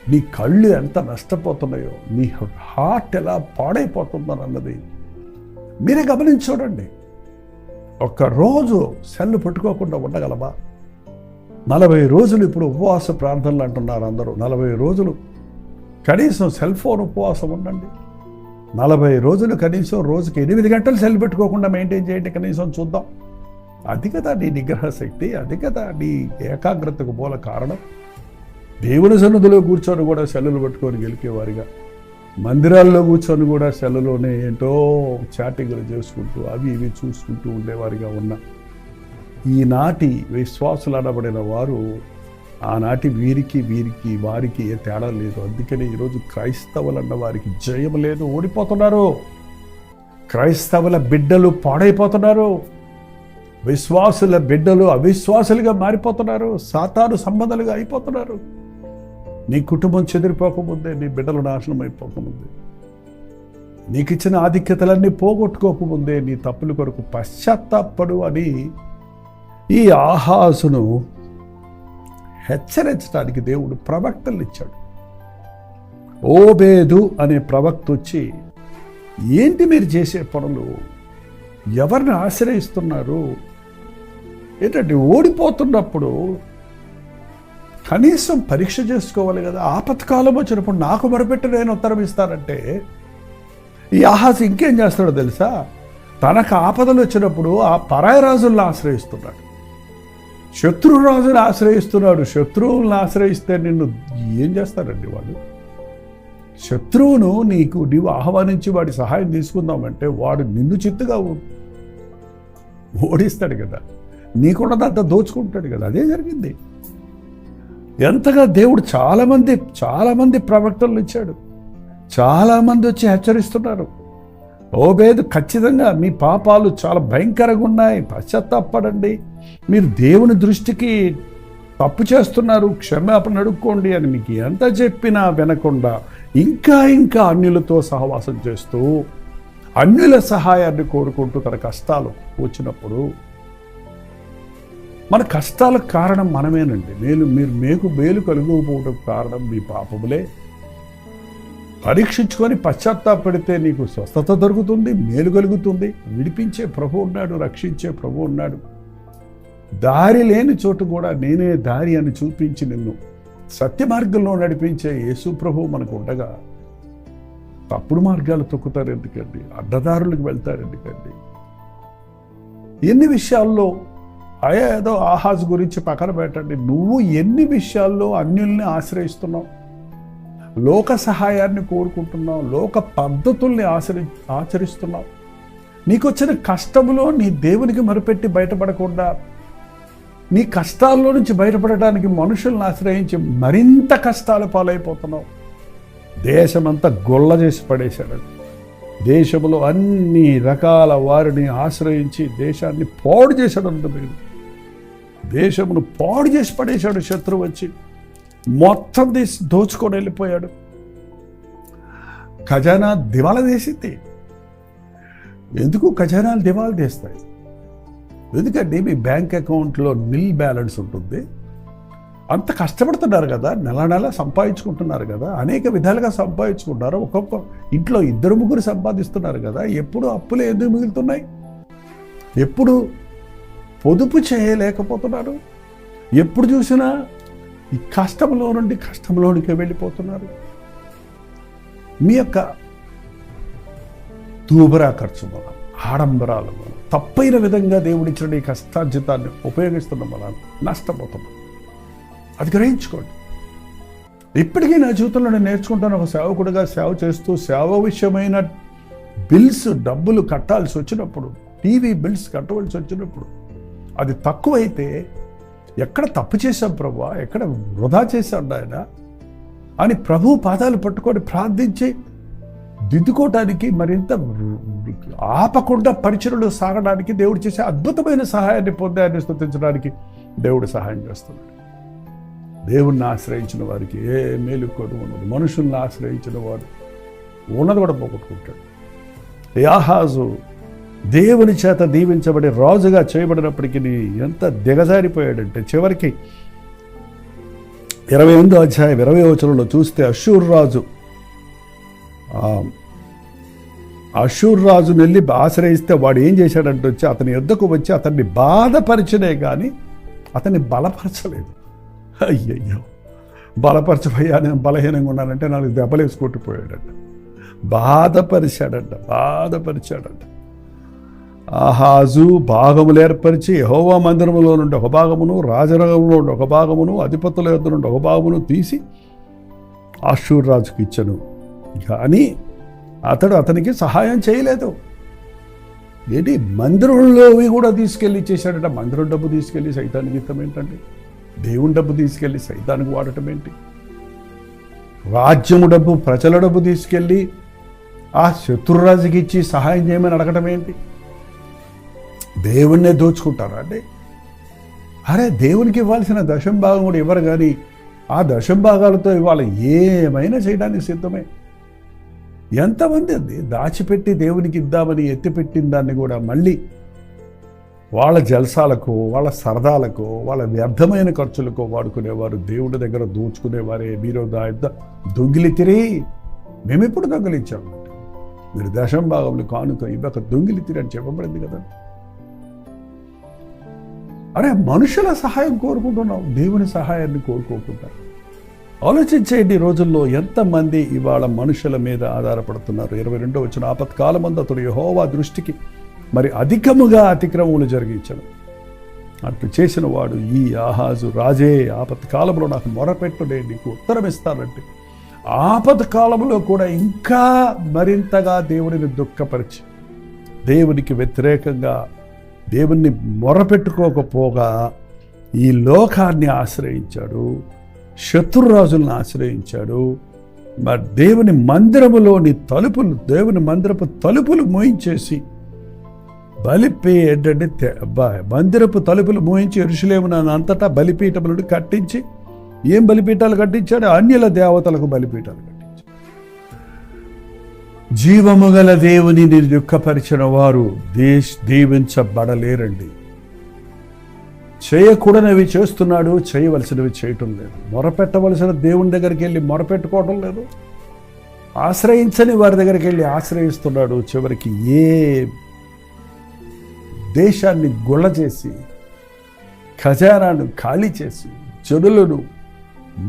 నీ కళ్ళు ఎంత నష్టపోతున్నాయో, నీ హార్ట్ ఎలా పాడైపోతుందో అన్నది మీరే గమనించి చూడండి. ఒక్కరోజు సెల్ పట్టుకోకుండా ఉండగలమా? 40 రోజులు ఇప్పుడు ఉపవాస ప్రార్థనలు అంటున్నారు అందరూ. 40 రోజులు కనీసం సెల్ ఫోన్ ఉపవాసం ఉండండి. 40 రోజులు కనీసం రోజుకి 8 గంటలు సెల్ పెట్టుకోకుండా మెయింటైన్ చేయండి, కనీసం చూద్దాం. అది కదా నీ నిగ్రహ శక్తి, అది కదా నీ ఏకాగ్రతకు మూల కారణం. దేవుని సన్నిధిలో కూర్చొని కూడా సెల్లులు పట్టుకొని గెలికేవారిగా, మందిరాల్లో కూర్చొని కూడా సెల్లులోనే ఏంటో చాటింగ్లు చేసుకుంటూ అవి ఇవి చూసుకుంటూ ఉండేవారిగా ఉన్న ఈనాటి విశ్వాసులు అనబడిన వారు ఆనాటి వారికి ఏ తేడా లేదు. అందుకని ఈరోజు క్రైస్తవులు అన్న వారికి జయం లేదు, ఓడిపోతున్నారు. క్రైస్తవుల బిడ్డలు పాడైపోతున్నారు. విశ్వాసుల బిడ్డలు అవిశ్వాసులుగా మారిపోతున్నారు, సాతాను సంబంధాలుగా అయిపోతున్నారు. నీ కుటుంబం చెదిరిపోకముందే, నీ బిడ్డలు నాశనం అయిపోకముందే, నీకు ఇచ్చిన ఆధిక్యతలన్నీ పోగొట్టుకోకముందే నీ తప్పుల కొరకు పశ్చాత్తాపడు అని ఈ ఆహాజును హెచ్చరించడానికి దేవుడు ప్రవక్తలు ఇచ్చాడు. ఓబేదు అనే ప్రవక్త వచ్చి, ఏంటి మీరు చేసే పనులు, ఎవరిని ఆశ్రయిస్తున్నారు, ఏంటంటే ఓడిపోతున్నప్పుడు కనీసం పరీక్ష చేసుకోవాలి కదా. ఆపత్కాలం వచ్చినప్పుడు నాకు మొరపెట్టి నేను ఉత్తరం ఇస్తానంటే ఈ ఆహాజు ఇంకేం చేస్తాడో తెలుసా? తనకు ఆపదలు వచ్చినప్పుడు ఆ పరాయి రాజులను ఆశ్రయిస్తున్నాడు, శత్రురాజుని ఆశ్రయిస్తున్నాడు. శత్రువులను ఆశ్రయిస్తే నిన్ను ఏం చేస్తారండి వాళ్ళు? శత్రువును నీవు ఆహ్వానించి వాడి సహాయం తీసుకుందామంటే వాడు నిన్ను చిత్తుగా ఓడిస్తాడు కదా, నీకున్నదంతా దోచుకుంటాడు కదా. అదే జరిగింది. ఎంతగా దేవుడు చాలామంది ప్రవక్తలు ఇచ్చాడు, చాలామంది వచ్చి హెచ్చరిస్తున్నారు. ఓబేదు, ఖచ్చితంగా మీ పాపాలు చాలా భయంకరంగా ఉన్నాయి, పశ్చాత్తాపడండి, మీరు దేవుని దృష్టికి తప్పు చేస్తున్నారు, క్షమాపణ అడుక్కోండి అని మీకు ఎంత చెప్పినా వినకుండా ఇంకా అన్యులతో సహవాసం చేస్తూ అన్యుల సహాయాన్ని కోరుకుంటూ తన కష్టాలు వచ్చినప్పుడు, మన కష్టాలకు కారణం మనమేనండి. మేలు కలుగుపోవడం కారణం మీ పాపములే. పరీక్షించుకొని పశ్చాత్తాపడితే నీకు స్వస్థత దొరుకుతుంది, మేలు కలుగుతుంది. విడిపించే ప్రభు ఉన్నాడు, రక్షించే ప్రభు ఉన్నాడు. దారి లేని చోటు కూడా నేనే దారి అని చూపించి నిన్ను సత్య మార్గంలో నడిపించే యేసు ప్రభు మనకు ఉండగా తప్పుడు మార్గాలు తొక్కుతారు ఎందుకండి? అడ్డదారులకు వెళ్తారు ఎందుకండి? ఎన్ని విషయాల్లో ఏదో ఆహాజ్ గురించి పక్కన పెట్టండి, నువ్వు ఎన్ని విషయాల్లో అన్యుల్ని ఆశ్రయిస్తున్నావు, లోక సహాయాన్ని కోరుకుంటున్నావు, లోక పద్ధతుల్ని ఆచరిస్తున్నావు. నీకు వచ్చిన కష్టములో నీ దేవునికి మొరపెట్టి బయటపడకుండా నీ కష్టాల్లో నుంచి బయటపడడానికి మనుషులను ఆశ్రయించి మరింత కష్టాల పాలైపోతున్నావు. దేశమంతా గొల్ల చేసి పడేశాడు. దేశంలో అన్ని రకాల వారిని ఆశ్రయించి దేశాన్ని పాడు చేశాడు. అంటుంది దేశమును పాడు చేసి పడేశాడు. శత్రువు వచ్చి మొత్తం దోచుకొని వెళ్ళిపోయాడు. ఖజానా దివాలా తీసింది. ఎందుకు ఖజానాలు దివాలా తీస్తాయి? ఎందుకంటే మీ బ్యాంక్ అకౌంట్లో నిల్ బ్యాలెన్స్ ఉంటుంది. అంత కష్టపడుతున్నారు కదా, నెల సంపాదించుకుంటున్నారు కదా, అనేక విధాలుగా సంపాదించుకుంటున్నారు. ఒక్కొక్క ఇంట్లో 2-3 సంపాదిస్తున్నారు కదా, ఎప్పుడు అప్పులే ఎందుకు మిగులుతున్నాయి? ఎప్పుడు పొదుపు చేయలేకపోతున్నారు? ఎప్పుడు చూసినా ఈ కష్టంలోనికి వెళ్ళిపోతున్నారు. మీ యొక్క తూబరా ఖర్చు వల్ల, ఆడంబరాల వల్ల, తప్పైన విధంగా దేవుడిచ్చిన ఈ కష్టార్జితాన్ని ఉపయోగిస్తున్న వల్ల నష్టపోతున్నాం. అది గ్రహించుకోండి. ఇప్పటికీ నా జీవితంలో నేను నేర్చుకుంటాను. ఒక సేవకుడిగా సేవ చేస్తూ సేవ విషయమైన బిల్స్ డబ్బులు కట్టాల్సి వచ్చినప్పుడు, టీవీ బిల్స్ కట్టవలసి వచ్చినప్పుడు అది తక్కువైతే ఎక్కడ తప్పు చేశాం ప్రభువా, ఎక్కడ వృధా చేశాడు ఆయన అని ప్రభు పాదాలు పట్టుకొని ప్రార్థించి దిద్దుకోవటానికి, మరింత ఆపకుండా పరిచయలు సాగడానికి దేవుడు చేసే అద్భుతమైన సహాయాన్ని పొందాన్ని స్తుతించడానికి దేవుడు సహాయం చేస్తున్నాడు. దేవుణ్ణి ఆశ్రయించిన వారికి ఏ మేలు కొడు ఉండదు. మనుషుల్ని ఆశ్రయించిన వాడు ఉన్నది కూడా పోగొట్టుకుంటాడు. ఆహాజు దేవుని చేత దీవించబడి రాజుగా చేయబడినప్పటికీ ఎంత దిగజారిపోయాడంటే చివరికి 28వ అధ్యాయం 20వ వచనంలో చూస్తే అషూర్ రాజును వెళ్ళి ఆశ్రయిస్తే వాడు ఏం చేశాడంటే వచ్చి అతని యుద్ధకు వచ్చి అతన్ని బాధపరిచనే కానీ అతన్ని బలపరచలేదు. అయ్యయ్యో, బలపరచబోయా నేను బలహీనంగా ఉన్నానంటే 4 దెబ్బలేసి కొట్టిపోయాడంట. బాధపరిచాడంట. ఆహాజు భాగములు ఏర్పరిచి యెహోవా మందిరములో నుండి ఒక భాగమును, రాజరంగంలో నుండి ఒక భాగమును, అధిపతుల యొద్ద నుండి ఒక భాగమును తీసి అషూర్ రాజుకు ఇచ్చను. కానీ అతనికి సహాయం చేయలేదు. ఏంటి, మందిరంలోవి కూడా తీసుకెళ్ళి ఇచ్చేసాడట. మందిరం డబ్బు తీసుకెళ్ళి సైతానికి ఇష్టం ఏంటండి? దేవుని డబ్బు తీసుకెళ్ళి సైతానికి వాడటం ఏంటి? రాజ్యము డబ్బు, ప్రజల డబ్బు తీసుకెళ్ళి ఆ శత్రురాజుకి ఇచ్చి సహాయం చేయమని అడగటం ఏంటి? దేవుణ్ణే దోచుకుంటారా అండి? అరే, దేవునికి ఇవ్వాల్సిన దశంభాగం కూడా ఇవ్వరు, కానీ ఆ దశంభాగాలతో ఇవాళ ఏమైనా చేయడానికి సిద్ధమే. ఎంతమంది అండి దాచిపెట్టి దేవునికి ఇద్దామని ఎత్తిపెట్టిన దాన్ని కూడా మళ్ళీ వాళ్ళ జల్సాలకు, వాళ్ళ సరదాలకు, వాళ్ళ వ్యర్థమైన ఖర్చులకు వాడుకునేవారు. దేవుడి దగ్గర దోచుకునేవారే. మీరు దొంగిలితిరి. మేమెప్పుడు దొంగిలించాము? మీరు దశంభాగంలో కానుక ఇవ్వక దొంగిలితిరి అని చెప్పబడింది కదా. అరే, మనుషుల సహాయం కోరుకుంటున్నాం, దేవుని సహాయాన్ని కోరుకోకుండా. ఆలోచించేయండి, ఈ రోజుల్లో ఎంతమంది ఇవాళ మనుషుల మీద ఆధారపడుతున్నారు. 22వ వచనం, ఆపత్కాలమందు అతడు యెహోవా దృష్టికి మరి అధికముగా అతిక్రమములు జరిగించను. అట్లు చేసిన వాడు ఈ ఆహాజు రాజే, ఆపత్కాలంలో నాకు మొరపెట్టుడే, నీకు ఉత్తరం ఇస్తానంటే ఆపత్కాలంలో కూడా ఇంకా మరింతగా దేవుడిని దుఃఖపరిచి దేవునికి వ్యతిరేకంగా దేవుణ్ణి మొరపెట్టుకోకపోగా ఈ లోకాన్ని ఆశ్రయించాడు, శత్రురాజులను ఆశ్రయించాడు. మరి దేవుని మందిరములోని తలుపులు, దేవుని మందిరపు తలుపులు మోయించేసి ఏంటంటే మందిరపు తలుపులు మోయించి యెరూషలేమున అంతటా బలిపీఠములను కట్టించి, ఏం బలిపీఠాలు కట్టించాడు? అన్యుల దేవతలకు బలిపీఠాలు కట్టించాడు. జీవము గల దేవునిని దుఃఖపరిచిన వారు దీవించబడలేరండి. చేయకూడనివి చేస్తున్నాడు, చేయవలసినవి చేయటం లేదు. మొరపెట్టవలసిన దేవుని దగ్గరికి వెళ్ళి మొరపెట్టుకోవటం లేదు. ఆశ్రయించని వారి దగ్గరికి వెళ్ళి ఆశ్రయిస్తున్నాడు. చివరికి ఏ దేశాన్ని గుళ్ళ చేసి, ఖజానాను ఖాళీ చేసి, జనులను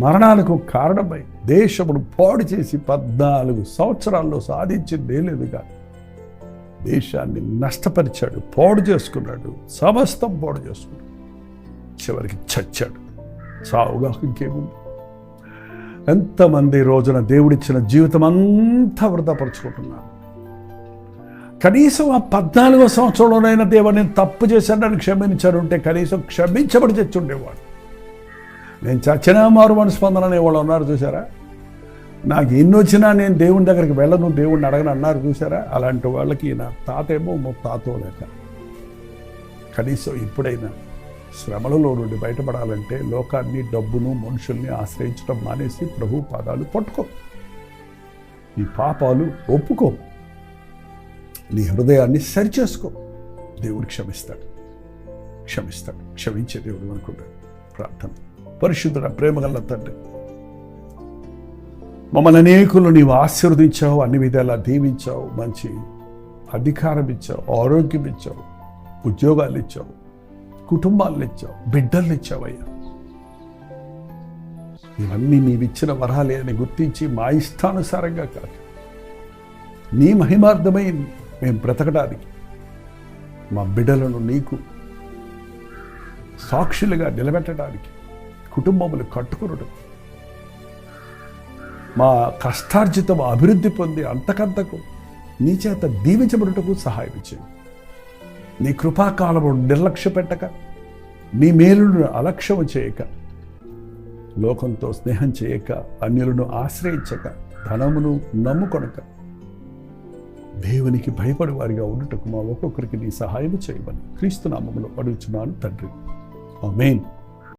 మరణాలకు కారణమై దేశమును పాడు చేసి 14 సంవత్సరాల్లో సాధించిందే లేదుగా. దేశాన్ని నష్టపరిచాడు, పాడు చేసుకున్నాడు, సమస్తం పాడు చేసుకున్నాడు. చివరికి చచ్చాడు. సావుగా ఇంకేముంది? ఎంతమంది రోజున దేవుడిచ్చిన జీవితం అంతా వృధాపరుచుకుంటున్నారు. కనీసం ఆ 14వ సంవత్సరంలోనైనా దేవుని తప్పు చేశాడని క్షమించాడు ఉంటే కనీసం క్షమించబడి చచ్చుండేవాడు. నేను చచ్చినా మారు మనసు పొందనని వాళ్ళు ఉన్నారు చూసారా? నాకు ఎన్ని వచ్చినా నేను దేవుని దగ్గరికి వెళ్ళను, దేవుడిని అడగను అన్నారు చూసారా? అలాంటి వాళ్ళకి నా తాతేమో తాతో లేక. కనీసం ఇప్పుడైనా శ్రమలలో నుండి బయటపడాలంటే లోకాన్ని, డబ్బును, మనుషుల్ని ఆశ్రయించడం మానేసి ప్రభు పాదాలు పట్టుకో. ఈ పాపాలు ఒప్పుకో, నీ హృదయాన్ని సరిచేసుకో. దేవుడు క్షమిస్తాడు. క్షమించే దేవుడు అనుకుంటాడు. ప్రార్థన. పరిశుద్ధుడ, ప్రేమగల తండ్రి, మమ్మల్ని అనేకులు నీవు ఆశీర్వదించావు, అన్ని విధాలా దీవించావు, మంచి అధికారం ఇచ్చావు, ఆరోగ్యం ఇచ్చావు, ఉద్యోగాలు ఇచ్చావు, కుటుంబాలను ఇచ్చావు, బిడ్డలను ఇచ్చావయ్యా. ఇవన్నీ నీవిచ్చిన వరాలే అని గుర్తించి మా ఇష్టానుసారంగా కాదు, నీ మహిమార్థమై మేము బ్రతకడానికి, మా బిడ్డలను నీకు సాక్షులుగా నిలబెట్టడానికి, కుటుంబములు కట్టుకునడం, మా కష్టార్జితం అభివృద్ధి పొంది అంతకంతకు నీ చేత దీవించబడుటకు సహాయం చేయి. నీ కృపాకాలము నిర్లక్ష్య పెట్టక, నీ మేలును అలక్ష్యము చేయక, లోకంతో స్నేహం చేయక, అన్యులను ఆశ్రయించక, ధనమును నమ్ముకొనక, దేవునికి భయపడి వారిగా ఉండుటకు మా ఒక్కొక్కరికి నీ సహాయం చేయమని క్రీస్తు నామములో అడుగుచున్నాను తండ్రి. ఆమేన్.